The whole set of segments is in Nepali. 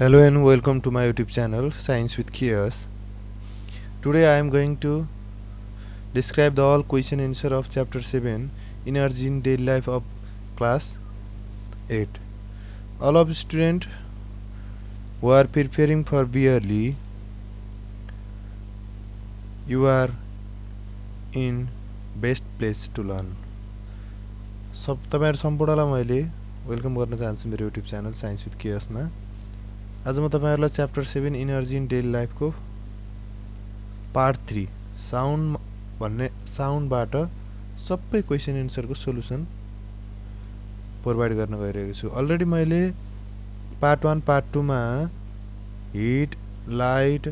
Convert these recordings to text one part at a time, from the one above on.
Hello and welcome to my YouTube channel Science with Chaos. Today I am going to describe the all question answer of chapter 7 Energy in Daily Life of class 8. All of students who are preparing for BRLE, you are in best place to learn. सब तपाईहरु सम्पूर्णलाई मैले वेलकम गर्न चाहन्छु मेरो YouTube channel science with KS मा। आज म तपाईहरुलाई chapter 7 energy in daily life को पार्ट 3 साउन्ड भन्ने साउन्डबाट सबै क्वेशन एन्सर को सोलुसन प्रोवाइड गर्न गइरहेको छु। अलरेडी मैले पार्ट 1 पार्ट 2 मा हिट लाइट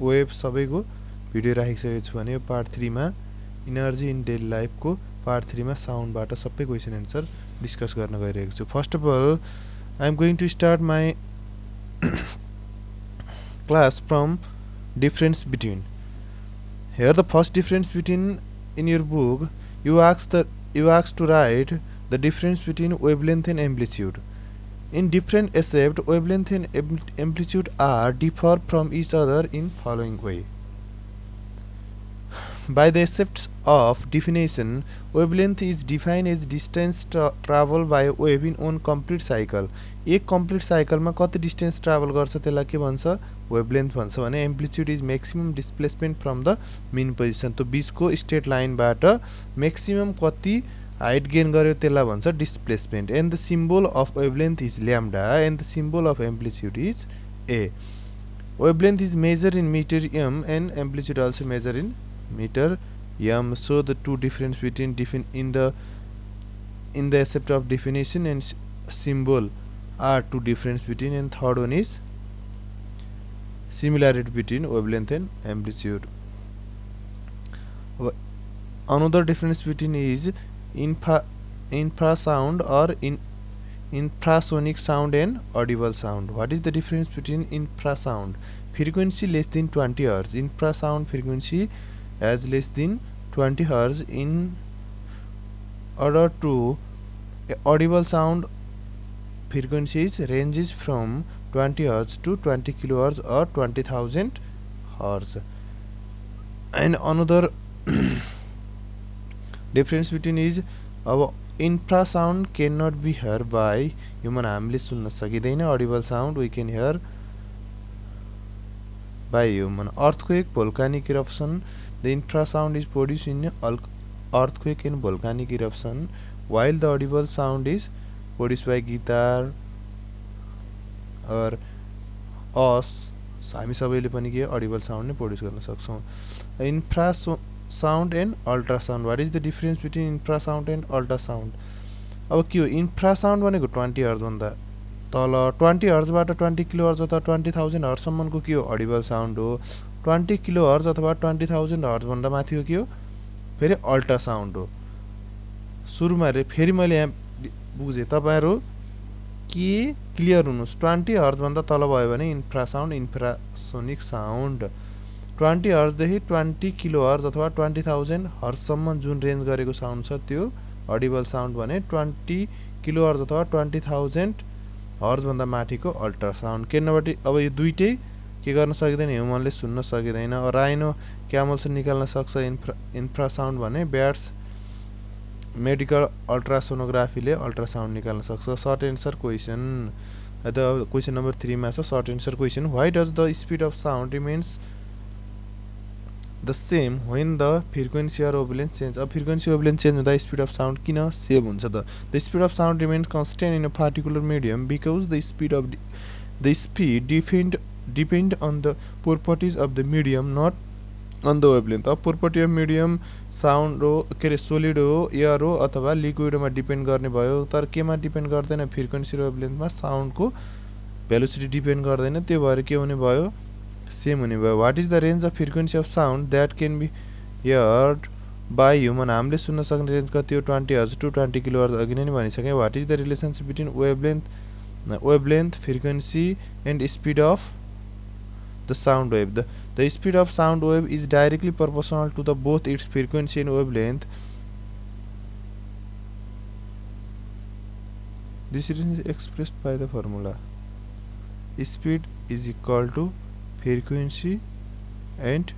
वेभ सबैको भिडियो राखिसकेको छु भने पार्ट 3 मा एनर्जी इन डेली लाइफ को पार्ट 3 मा साउन्डबाट सबै क्वेशन एन्सर डिस्कस गर्न गइरहेको छु। First of all I am going to start my class from difference between. Here the first difference between in your book you asked to write the difference between wavelength and amplitude. In different accept wavelength and amplitude are differ from each other in following way. By the accepts of definition, wavelength is defined as distance traveled by a wave in one complete cycle. एक complete cycle मा कति distance travel गर्छ त्यसलाई के भन्छ wavelength भन्छ भने amplitude is maximum displacement from the mean position. तो बीचको straight line बाट maximum कति height gain गर्यो त्यसलाई भन्छ displacement. And the symbol of wavelength is lambda and the symbol of amplitude is a. Wavelength is measured in meter m and amplitude also measured in meter m. So the two difference between in the accept of definition and symbol are two difference between, and third one is similarity between wavelength and amplitude. Another difference between is infrasound or infrasonic sound and audible sound. What is the difference between infrasound? Frequency less than 20 Hz. Infrasound frequency as less than 20 Hz in order to audible sound frequencies ranges from 20 Hz to 20 kHz or 20,000 Hz. And another difference between is infrasound cannot be heard by human. हामीले सुन्न सकिदैन. audible sound we can hear by human. Earthquake, volcanic eruption. The infrasound is produced in earthquake and volcanic eruption, while the audible sound is produced by guitar or us. हामी सबैले पनि के audible sound नै produce गर्न सक्छौं. Infrasound and ultrasound. What is the difference between infrasound and ultrasound? अब के हो infrasound भनेको 20 Hz भन्दा तल 20 Hz बाट 20 kHz अथवा 20,000 Hz सम्मको के हो audible sound हो. 20 kHz अथवा 20,000 Hz भन्दा माथि हो के हो फेरि अल्ट्रासाउन्ड हो. सुरुमा फेरि मैले यहाँ बुझे तपाईहरु के क्लियर हुनुस्. 20 Hz भन्दा तल भयो भने इन्फ्रासाउन्ड इन्फ्रासोनिक साउन्ड. 20 Hz देखि 20 kHz अथवा 20,000 Hz सम्म जुन रेन्ज गरेको साउन्ड छ त्यो ऑडिबल साउन्ड भने 20 kHz अथवा 20,000 Hz भन्दा माथिको अल्ट्रासाउन्ड. किनभने अब यो दुईटै के गर्न सकिदैन, ह्युमनले सुन्न सकिदैन. राइनो क्यामल्स निकाल्न सक्छ इन्फ्रासाउन्ड भने ब्याट्स मेडिकल अल्ट्रासोनोग्राफीले अल्ट्रासाउन्ड निकाल्न सक्छ. Short answer question. The question number 3 मा छ short answer question. Why does the speed of sound remains the same when the frequency or wavelength change. अब फ्रिक्वेन्सी वेभलेन्थ चेन्ज हुँदा स्पीड अफ साउन्ड किन सेम हुन्छ त? The speed of sound remains constant in a particular medium because the speed depend on the properties of the medium, not on the wavelength. अब property of medium sound हो के रे solid हो एयर हो अथवा लिक्विड मा डिपेन्ड गर्ने भयो. तर केमा डिपेन्ड गर्दैन फ्रिक्वेन्सी र वेभलेन्थ मा साउन्ड को भेलोसिटी डिपेन्ड गर्दैन. त्यो भएर के हुने भयो सेम हुने भयो. What is the range of frequency of sound that can be heard by human. हामीले सुन्न सक्ने रेन्ज कति हो 20 Hz टु 20 kHz अघि नै भनिसके. What is the relationship between wavelength frequency and speed of the sound wave. The speed of sound wave is directly proportional to the both its frequency and wavelength. This is expressed by the formula. Speed is equal to frequency and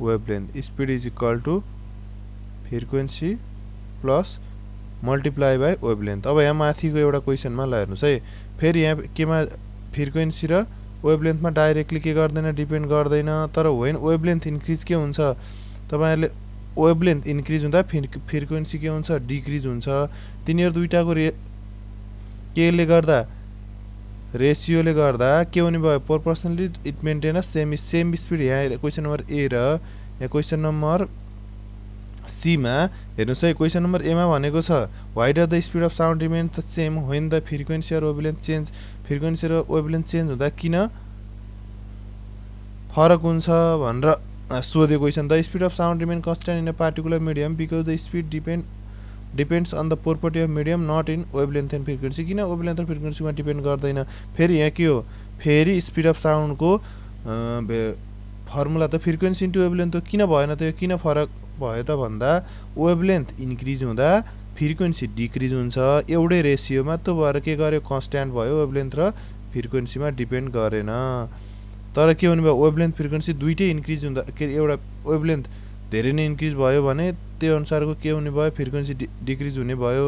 wavelength speed is equal to frequency plus multiply by wavelength अब यहाँ माथिको एउटा क्वेसनमा ल हेर्नुहोस् है फेरि यहाँ केमा फ्रिक्वेन्सी र वेभलेन्थमा डाइरेक्टली के गर्दैन डिपेन्ड गर्दैन तर वेन वेभलेन्थ इन्क्रिज के हुन्छ तपाईहरुले वेभलेन्थ इन्क्रिज हुँदा फ्रिक्वेन्सी के हुन्छ डिक्रिज हुन्छ तिनीहरु दुईटाको केले गर्दा रेशियोले गर्दा के हुने भयो प्रोपोर्सनली इट मेन्टेन सेम स्पीड यहाँ क्वेसन नम्बर ए र यहाँ क्वेसन नम्बर सी मा हेर्नुस् है क्वेसन नम्बर ए मा भनेको छ why does the speed of sound remain the same when the frequency र वेभलेन्थ चेन्ज फ्रिक्वेन्सी र वेभलेन्थ चेन्ज हुँदा किन फरक हुन्छ भनेर सोध्यो question the speed of sound remain constant in a particular medium because the speed depends on the property of medium not in wavelength and frequency किन वेभलेन्थ र फ्रिक्वेन्सीमा डिपेन्ड गर्दैन फेरि यहाँ के हो फेरि स्पीड अफ साउन्डको फर्मुला त फ्रिक्वेन्सी इन्टु वेभलेन्थ हो किन भएन त यो किन फरक भयो त भन्दा वेभलेन्थ इन्क्रिज हुँदा फ्रिक्वेन्सी डिक्रिज हुन्छ एउटै रेशियोमा त्यो भएर के गर्यो कन्स्ट्यान्ट भयो वेभलेन्थ र फ्रिक्वेन्सीमा डिपेन्ड गरेन तर के हुने भयो वेभलेन्थ फ्रिक्वेन्सी दुईटै इन्क्रिज हुँदा के एउटा वेभलेन्थ धेरै नै इन्क्रिज भयो भने त्यो अनुसारको के हुने भयो फ्रिक्वेन्सी डिक्रिज हुने भयो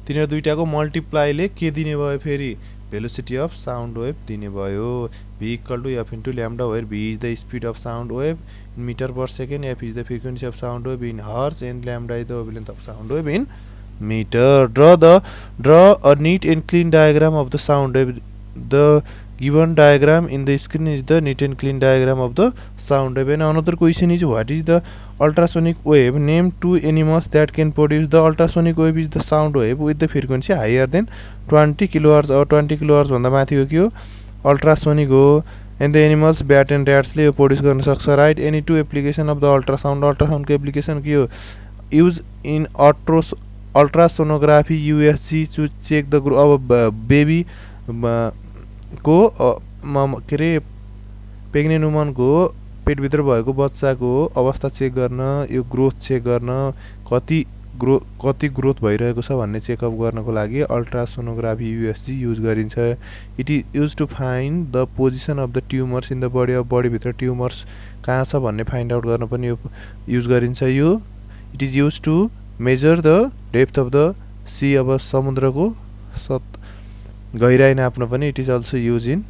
तिनीहरु दुईटाको मल्टिप्लाईले के दिने भयो फेरि भेलोसिटी अफ साउन्ड वेभ दिने भयो v equal to f into lambda where v is the speed of sound wave in metre per second f is the frequency of sound wave in hertz and lambda is the wavelength of sound wave in metre draw a neat and clean diagram of the sound wave the given diagram in the screen is the neat and clean diagram of the sound wave and another question is what is the ultrasonic wave name two animals that can produce the ultrasonic wave is the sound wave with the frequency higher than 20 kilohertz or 20 kilohertz भन्दा माथिको के हो ultrasonic हो and the animals bat and rats ले produce गर्न सक्छ right any two application of the ultrasound को application के हो use in ultrasonography USG to check the growth of baby को के रे प्रेग्नेन्ट वुमनको पेटभित्र भएको बच्चाको अवस्था चेक गर्न यो ग्रोथ चेक गर्न कति ग्रोथ भइरहेको छ भन्ने चेकअप गर्नको लागि अल्ट्रासोनोग्राफी USG युज गरिन्छ it is use to find the position of the tumours in the body of body भित्र ट्युमर्स कहाँ छ भन्ने फाइन्ड आउट गर्न पनि यो युज गरिन्छ यो it is use to measure the depth of the sea अब समुद्रको गहिराई नाप्न पनि it is also use in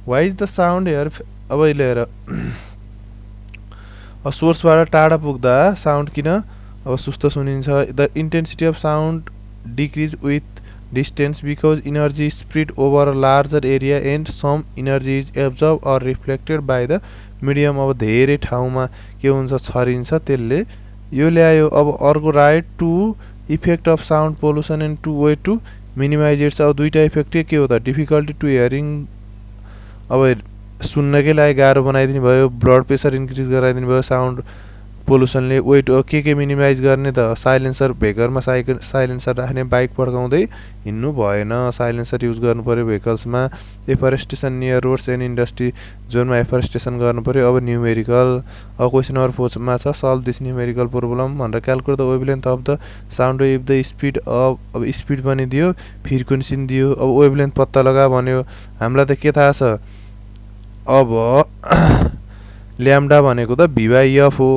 why is the sound hear अब अहिले हेर सोर्सबाट टाढा पुग्दा साउन्ड किन अब सुस्त सुनिन्छ the intensity of sound decrease with distance because energy is spread over a larger area and some energy is absorb or reflected by the medium अब धेरै ठाउँमा के हुन्छ छरिन्छ त्यसले यो ल्यायो अब अर्को write two effect of sound pollution and two way to minimise its अब दुईटा इफेक्ट के हो त डिफिकल्टी टु हियरिङ अब सुन्नकै लागि गाह्रो बनाइदिनु भयो ब्लड प्रेसर इन्क्रिज गराइदिनु भयो साउन्ड पोल्युसनले वेट के मिनिमाइज गर्ने त साइलेन्सर भेकरमा साइलेन्सर राख्ने बाइक पड्काउँदै हिँड्नु भएन साइलेन्सर युज गर्नु पर्यो भेकल्समा एफरेस्टेसन नियर रोड्स एन्ड इन्डस्ट्री जोनमा एफरेस्टेसन गर्नु पर्यो अब न्युमेरिकल अब क्वेसन नम्बर 4 मा छ सल्भ दिस न्युमेरिकल प्रब्लम भनेर calculate the wavelength of the sound wave the speed of अब स्पीड पनि दियो फ्रिक्वेन्सी पनि दियो अब वेभलेन्थ पत्ता लगा भन्यो हामीलाई त के थाहा छ अब ल्याम्डा भनेको त v/f हो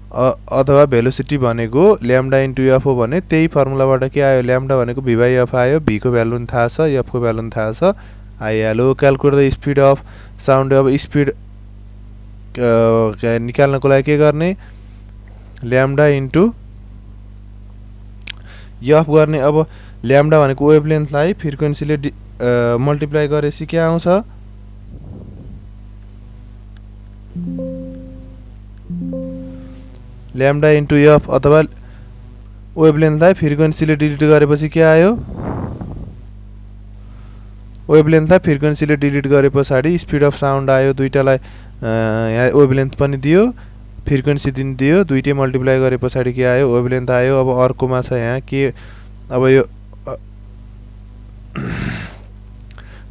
अथवा भेलोसिटी भनेको ल्याम्डा इन्टु f हो भने त्यही फर्मुलाबाट के आयो ल्याम्डा भनेको v/f आयो v को भ्यालु पनि थाहा छ f को भ्यालु पनि थाहा छ आइहाल्यो calculate the speed of sound अब स्पीड निकाल्नको लागि के गर्ने ल्याम्डा इन्टु f गर्ने अब ल्याम्डा भनेको वेभलेन्थलाई फ्रिक्वेन्सीले मल्टिप्लाई गरेपछि के आउँछ ल्याम्डा इन्टु f अथवा वेभलेन्थलाई फ्रिक्वेन्सीले डिलिट गरेपछि के आयो वेभलेन्थलाई फ्रिक्वेन्सीले डिलिट गरे पछाडि स्पीड अफ साउन्ड आयो दुईटालाई यहाँ वेभलेन्थ पनि दियो फ्रिक्वेन्सी पनि दियो दुईटै मल्टिप्लाई गरे पछाडि के आयो वेभलेन्थ आयो अब अर्कोमा छ यहाँ के अब यो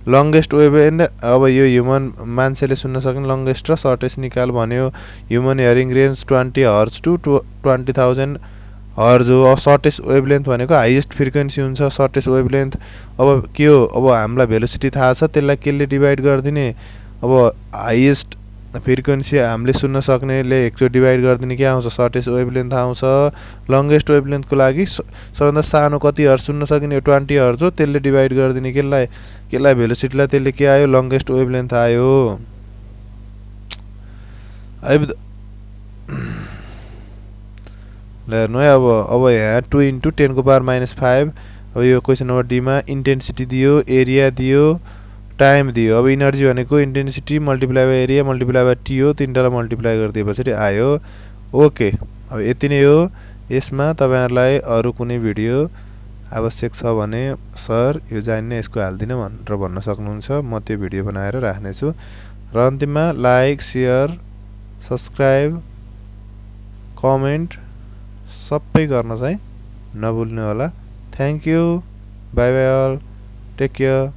लङ्गेस्ट वेभ एन्ड अब यो ह्युमन मान्छेले सुन्न सक्ने लङ्गेस्ट र सर्टेस्ट निकाल भन्यो human hearing range 20 hertz to 20,000 hertz हो। सर्टेस्ट वेभलेन्थ भनेको हाइएस्ट फ्रिक्वेन्सी हुन्छ सर्टेस्ट वेभलेन्थ। अब के हो, अब हामीलाई भेलोसिटी थाहा छ, त्यसलाई केले डिभाइड गरिदिने, अब हाइएस्ट फ्रिक्वेन्सी हामीले सुन्न सक्नेले एकचोटि डिभाइड गरिदिने के आउँछ, सर्टेस्ट वेभलेन्थ आउँछ। लङ्गेस्ट वेभलेन्थको लागि सबभन्दा सानो कति हर्ज सुन्न सकिने 20 हर्ज हो, त्यसले डिभाइड गरिदिने केलाई भेलोसिटीलाई, त्यसले के आयो, लङ्गेस्ट वेभलेन्थ आयो। ल हेर्नु है, अब यहाँ 2 × 10⁻⁵। अब यो क्वेसन नम्बर डीमा इन्टेन्सिटी दियो, एरिया दियो, टाइम दियो। अब इनर्जी भनेको intensity multiply by area multiply by T हो, तिनटालाई मल्टिप्लाई गरिदिएपछि आयो। ओके, अब यति नै हो। यसमा तपाईँहरूलाई अरू कुनै भिडियो आवश्यक छ भने सर यो जान्ने यसको हालिदिन भनेर भन्न सक्नुहुन्छ, म त्यो भिडियो बनाएर राख्नेछु। र अन्तिममा लाइक, सेयर, सब्सक्राइब, कमेन्ट सबै गर्न चाहिँ नभुल्नु होला। Thank you, bye bye all, take care.